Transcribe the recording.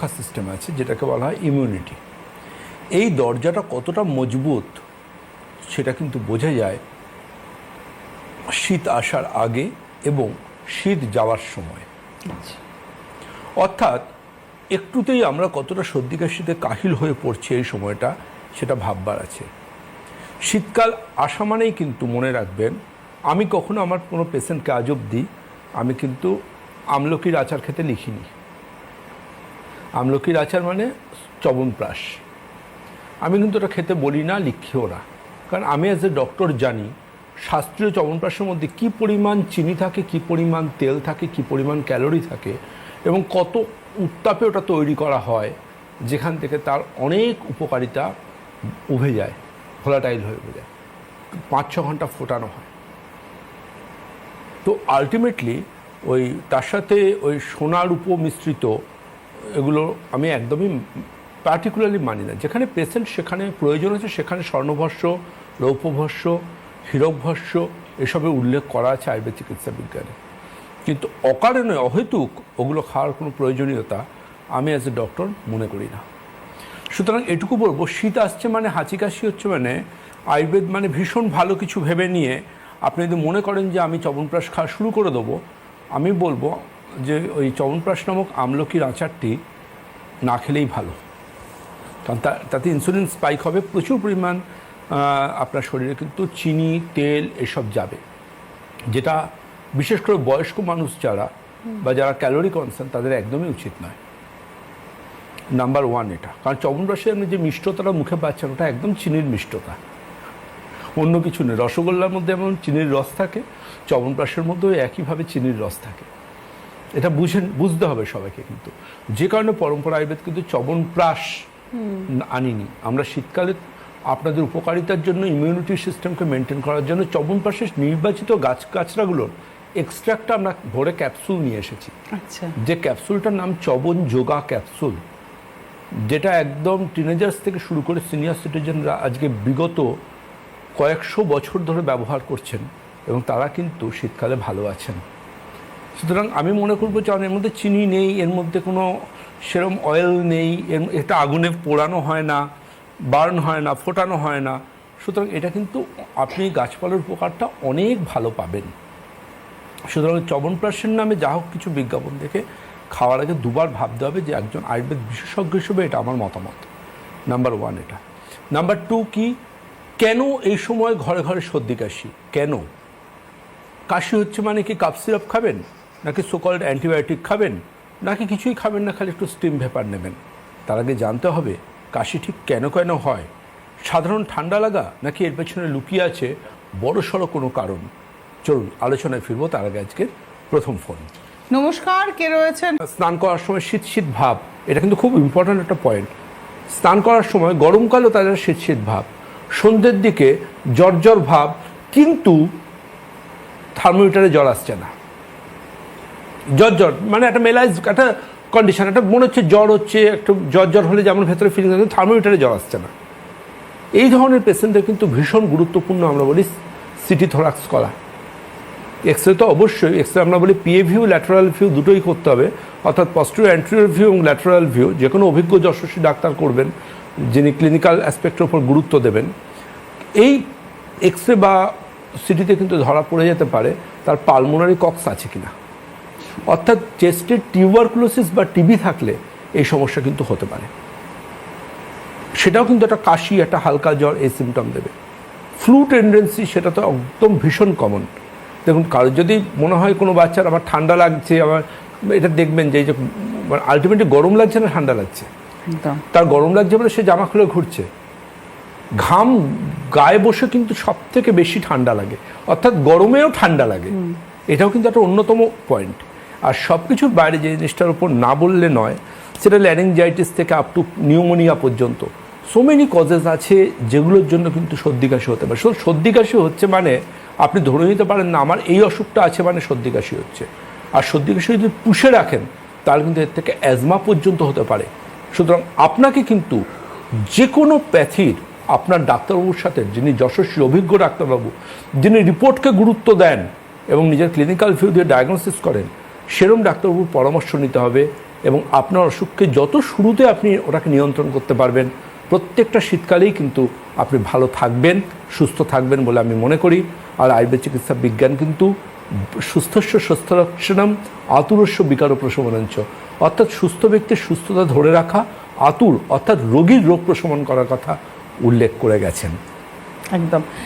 প্রতিরক্ষা সিস্টেম আছে যেটাকে বলা হয় ইমিউনিটি। এই দরজাটা কতটা মজবুত সেটা কিন্তু বোঝা যায় শীত আসার আগে এবং শীত যাওয়ার সময়। অর্থাৎ একটুতেই আমরা কতটা সর্দি কাশিতে কাহিল হয়ে পড়ছি এই সময়টা, সেটা ভাববার আছে। শীতকাল আসা মানেই কিন্তু মনে রাখবেন, আমি কখনো আমার কোনো পেশেন্টকে আজ অবধি আমি কিন্তু আমলকির আচার খেতে লিখিনি। আমলকির আচার মানে চবনপ্রাশ, আমি কিন্তু ওটা খেতে বলি না, লিখিও না। কারণ আমি অ্যাজ এ ডক্টর জানি শাস্ত্রীয় চবনপ্রাশের মধ্যে কী পরিমাণ চিনি থাকে, কী পরিমাণ তেল থাকে, কী পরিমাণ ক্যালোরি থাকে এবং কত উত্তাপে ওটা তৈরি করা হয়, যেখান থেকে তার অনেক উপকারিতা উভে যায়, ভোলাটাইল হয়ে উঠে যায়। 5-6 ঘন্টা ফোটানো হয়। তো আলটিমেটলি ওই তার সাথে ওই সোনার উপমিশ্রিত এগুলো আমি একদমই পার্টিকুলারলি মানি না। যেখানে পেশেন্ট সেখানে প্রয়োজন আছে সেখানে স্বর্ণভস্য, রৌপ্যভস্য, হীরকভস্য এসবের উল্লেখ করা আছে আয়ুর্বেদ চিকিৎসা বিজ্ঞানে। কিন্তু অকারণে অহেতুক ওগুলো খাওয়ার কোনো প্রয়োজনীয়তা আমি অ্যাজ এ ডক্টর মনে করি না। সুতরাং এটুকু বলবো, শীত আসছে মানে হাঁচি কাশি হচ্ছে মানে আয়ুর্বেদ মানে ভীষণ ভালো কিছু ভেবে নিয়ে আপনি যদি মনে করেন যে আমি চবনপ্রাশ খাওয়া শুরু করে দেবো, আমি বলবো যে ওই চবনপ্রাশ নামক আমলকির আচারটি না খেলেই ভালো। কারণ তাতে ইনসুলিন স্পাইক হবে, প্রচুর পরিমাণ আপনার শরীরে কিন্তু চিনি, তেল এসব যাবে, যেটা বিশেষ করে বয়স্ক মানুষ যারা বা যারা ক্যালোরি কনসার্ন তাদের একদমই উচিত নয়। নাম্বার 1 এটা। কারণ চবনপ্রাশে আপনি যে মিষ্টতাটা মুখে পাচ্ছেন ওটা একদম চিনির মিষ্টতা, অন্য কিছু নেই। রসগোল্লার মধ্যে এমন চিনির রস থাকে, চবনপ্রাশের মধ্যেও একইভাবে চিনির রস থাকে। এটা বুঝতে হবে সবাইকে। কিন্তু যে কারণে পরম্পরা আয়ুর্বেদ কিন্তু চবনপ্রাশ আনিনি। আমরা শীতকালে আপনাদের উপকারিতার জন্য, ইমিউনিটি সিস্টেমকে মেনটেন করার জন্য চবনপ্রাশের নির্বাচিত গাছগাছরাগুলোর এক্সট্রাক্টটা আমরা ভরে ক্যাপসুল নিয়ে এসেছি। আচ্ছা। যে ক্যাপসুলটার নাম চবন যোগা ক্যাপসুল, যেটা একদম টিনেজার্স থেকে শুরু করে সিনিয়র সিটিজেনরা আজকে বিগত কয়েকশো বছর ধরে ব্যবহার করছেন এবং তারা কিন্তু শীতকালে ভালো আছেন। সুতরাং আমি মনে করবো যে এর মধ্যে চিনি নেই, এর মধ্যে কোনো সেরম অয়েল নেই, এটা আগুনে পোড়ানো হয় না, বার্ন হয় না, ফোটানো হয় না। সুতরাং এটা কিন্তু আপনি গাছপালার উপকারটা অনেক ভালো পাবেন। সুতরাং চবনপ্রাশের নামে যা হোক কিছু বিজ্ঞাপন দেখে খাওয়ার আগে দুবার ভাবতে হবে যে একজন আয়ুর্বেদ বিশেষজ্ঞ হিসেবে এটা আমার মতামত। নাম্বার 1 এটা। নাম্বার 2 কি, কেন এই সময় ঘরে ঘরে সর্দি কাশি? কেন কাশি হচ্ছে? মানে কি কাপ সিরাপ খাবেন, নাকি সোকল্ড অ্যান্টিবায়োটিক খাবেন, নাকি কিছুই খাবেন না, খালি একটু স্টিম ভেপার নেবেন? তার আগে জানতে হবে কাশি ঠিক কেন কেন হয়। সাধারণ ঠান্ডা লাগা, নাকি এর পেছনে লুকিয়ে আছে বড়সড় কোনো কারণ? চলুন আলোচনায় ফিরবো। তার আগে আজকের প্রথম ফোন। নমস্কার, কে রয়েছেন? স্নান করার সময় শীত শীত ভাব, এটা কিন্তু খুব ইম্পর্ট্যান্ট একটা পয়েন্ট। স্নান করার সময় গরমকালেও তাদের শীত শীত ভাব, সন্ধ্যের দিকে জ্বর জ্বর ভাব, কিন্তু থার্মোমিটারে জ্বর আসছে না। জ্বর জ্বর মানে একটা মেলাইজ একটা কন্ডিশন, একটা মনে হচ্ছে জ্বর হচ্ছে, একটু জ্বর জ্বর হলে যেমন ভেতরে ফিলিং আছে, থার্মোমিটারে জ্বর আসছে না। এই ধরনের পেশেন্টদের কিন্তু ভীষণ গুরুত্বপূর্ণ আমরা বলি সিটি থোরাক্স করা। এক্সরে তো অবশ্যই, এক্সরে আমরা বলি পিএ ভিউ, ল্যাটারাল ভিউ দুটোই করতে হবে, অর্থাৎ পস্টেরিয়র অ্যান্টেরিয়র ভিউ এবং ল্যাটারাল ভিউ যে কোনো অভিজ্ঞ যশস্বী ডাক্তার করবেন, যিনি ক্লিনিক্যাল অ্যাসপেক্টের উপর গুরুত্ব দেবেন। এই এক্সরে বা সিটিতে কিন্তু ধরা পড়ে যেতে পারে তার পালমোনারি কক্স আছে কিনা, অর্থাৎ চেস্টের টিউবারকুলোসিস বা টিবি থাকলে এই সমস্যা কিন্তু হতে পারে। সেটাও কিন্তু একটা কাশি, একটা হালকা জ্বর এই সিমটম দেবে। ফ্লু টেন্ডেন্সি সেটা তো একদম ভীষণ কমন। দেখুন, কারোর যদি মনে হয় কোনো বাচ্চার আমার ঠান্ডা লাগছে, আমার এটা দেখবেন যে এই যে আলটিমেটলি গরম লাগছে না ঠান্ডা লাগছে, তার গরম লাগছে বলে সে জামা খুলে ঘুরছে। ঘাম গায়ে বসে কিন্তু সব থেকে বেশি ঠান্ডা লাগে, অর্থাৎ গরমেও ঠান্ডা লাগে। এটাও কিন্তু একটা অন্যতম পয়েন্ট। আর সব কিছুর বাইরে যে জিনিসটার উপর না বললে নয়, সেটা ল্যারিঞ্জাইটিস থেকে আপ টু নিউমোনিয়া পর্যন্ত সো মেনি কজেস আছে যেগুলোর জন্য কিন্তু সর্দি কাশি হতে পারে। সর্দি কাশি হচ্ছে মানে আপনি ধরে নিতে পারেন না আমার এই অসুখটা আছে মানে সর্দি কাশি হচ্ছে। আর সর্দি কাশি যদি পুষে রাখেন তাহলে কিন্তু এর থেকে অ্যাজমা পর্যন্ত হতে পারে। সুতরাং আপনাকে কিন্তু যে কোনো প্যাথির আপনার ডাক্তারবাবুর সাথে, যিনি যশস্বী অভিজ্ঞ ডাক্তারবাবু, যিনি রিপোর্টকে গুরুত্ব দেন এবং নিজের ক্লিনিক্যাল ভিউ দিয়ে ডায়াগনোসিস করেন, সেরকম ডাক্তারবাবুর পরামর্শ নিতে হবে এবং আপনার অসুখকে যত শুরুতে আপনি ওটাকে নিয়ন্ত্রণ করতে পারবেন, প্রত্যেকটা শীতকালেই কিন্তু আপনি ভালো থাকবেন, সুস্থ থাকবেন বলে আমি মনে করি। আর আয়ুর্বেদ চিকিৎসা বিজ্ঞান কিন্তু সুস্থস্য সুস্থ লক্ষণম আতুরস্য বিকার প্রশমনঞ্চ, অর্থাৎ সুস্থ ব্যক্তির সুস্থতা ধরে রাখা, আতুর অর্থাৎ রোগীর রোগ প্রশমন করার কথা উল্লেখ করে গেছেন। একদম।